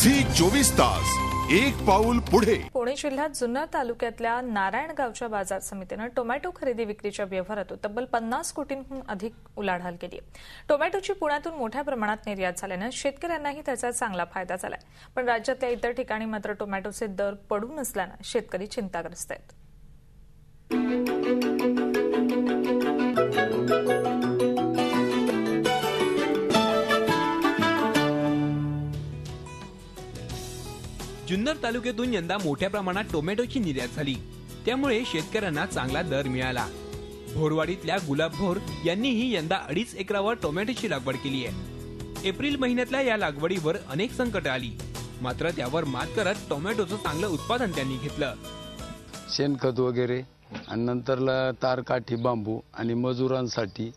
Zee 24 तास एक पाऊल पुढे। पुणे जिल्ह्यात जुन्नर तालुक्यातल्या नारायणगावच्या बाजार समितीने टोमॅटो खरेदी विक्रीच्या व्यवहारातून तब्बल 50 कोटींहून अधिक उलाढाल केली आहे। टोमॅटोची पुण्यातून मोठ्या प्रमाणात निर्यात झाल्याने शेतकऱ्यांनाही त्याचा चांगला फायदा झालाय। पण राज्यातल्या इतर ठिकाणी मात्र टोमॅटोचे दर पडून नसल्याने शेतकरी चिंताग्रस्त आहेत। जुन्नर तालुक्यातून यंदा मोठ्या प्रमाणात टोमॅटोची निर्यात झाली, त्यामुळे शेतकऱ्यांना चांगला दर मिळाला। भोरवाडीतल्या गुलाब भोर यांनीही यंदा 2.5 एकरावर टोमॅटोची लागवड केली आहे। एप्रिल महिन्यातल्या या लागवडीवर अनेक संकट आली, मात्र त्यावर मात करत टोमॅटोचं चांगलं उत्पादन त्यांनी घेतलं। शेणखत वगैरे आणि नंतरला तार काठी बांबू आणि मजुरांसाठी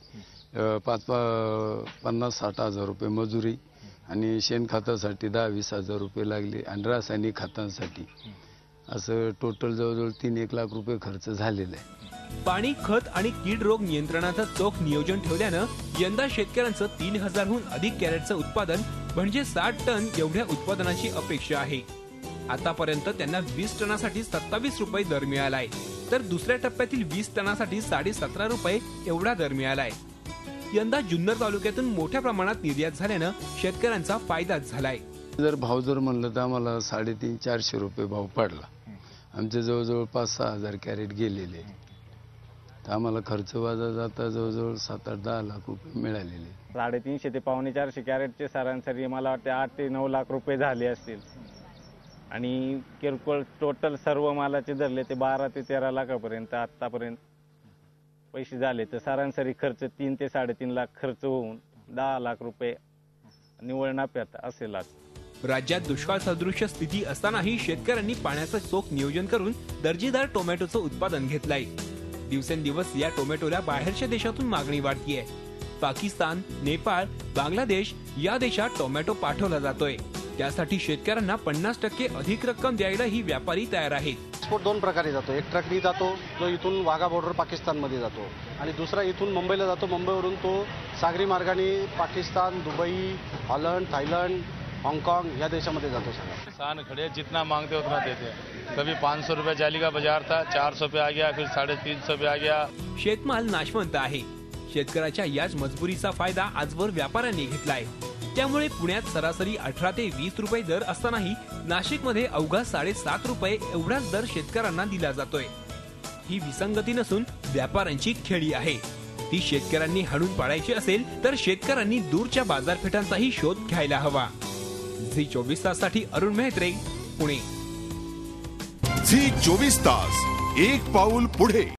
50-60 हजार रुपये मजुरी आणि शेणखतासाठी 10-20 हजार रुपये लागले आणि रासायनिक खतांसाठी असं टोटल जवळजवळ 3-1 लाख रुपये खर्च झालेला आहे। पाणी, खत आणि कीड रोग नियंत्रणाचं चोख नियोजन ठेवल्यानं यंदा शेतकऱ्यांचं 3000हून अधिक कॅरेटचं उत्पादन म्हणजे 60 टन एवढ्या उत्पादनाची अपेक्षा आहे। आतापर्यंत त्यांना 20 टनासाठी 27 रुपये दर मिळालाय, तर दुसऱ्या टप्प्यातील 20 टनासाठी 17.5 रुपये एवढा दर मिळालाय। यंदा जुन्नर तालुक्यातून मोठ्या प्रमाणात निर्यात झाल्यानं शेतकऱ्यांचा फायदाच झालाय। जर भाव जर म्हणलं तर आम्हाला 350-400 रुपये भाव पडला। आमचे जवळजवळ 5-6 हजार कॅरेट गेलेले, तर आम्हाला खर्च वाजा जाता जवळजवळ 7-8-10 लाख रुपये मिळालेले। 350 ते 450 कॅरेटचे सरासरी मला वाटते 8 ते 9 लाख रुपये झाले असतील आणि किरकोळ टोटल सर्व मालाचे धरले ते 12 ते 13 लाखापर्यंत आतापर्यंत पैसे झाले। तर सरासरी खर्च 3 ते 3.5 लाख खर्च होऊन 10 लाख रुपये निव्वळ नफ्यात असेल। राज्यात दुष्काळ सदृश स्थिती असतानाही शेतकऱ्यांनी पाण्याचं चोख नियोजन करून दर्जेदार टोमॅटोचं उत्पादन घेतलंय। दिवसेंदिवस या टोमॅटोला बाहेरच्या देशातून मागणी वाढतीये। पाकिस्तान, नेपाळ, बांगलादेश या देशात टोमॅटो पाठवला जातोय, त्यासाठी शेतकऱ्यांना 50% अधिक रक्कम द्यायला ही व्यापारी तयार आहेत। एक्सपोर्ट 2 प्रकारे जातो। एक ट्रकनी जातो जो इथून वाघा बॉर्डर पाकिस्तानमध्ये जातो आणि दुसरा इथून मुंबईला जातो। मुंबईवरून तो सागरी मार्गाने Pakistan, Dubai, Holland, Thailand, Hong Kong या देशामध्ये जातो। किसान खड़े जितना मांगते उतना देते। कभी 500 रुपये जाली का बाजार था, 400 पे आ गया, फिर 350 पे आ गया। शेतमाल नाशवंत आहे। शेतकऱ्याच्या याच मजबुरीचा फायदा आजवर व्यापाऱ्यांनी घेतलाय। त्यामुळे पुण्यात सरासरी 18 ते 20 रुपये दर असतानाही नाशिकमध्ये अवघा 7.5 रुपये एवढाच दर शेतकऱ्यांना दिला जातोय। ही विसंगती नसून व्यापाऱ्यांची खेळी आहे। ती शेतकऱ्यांनी हाणून पाडायची असेल तर शेतकऱ्यांनी दूरच्या बाजारपेठांचाही शोध घ्यायला हवा। झी 24 ताससाठी अरुण मेहत्रे, पुणे। झी 24 तास एक पाऊल पुढे।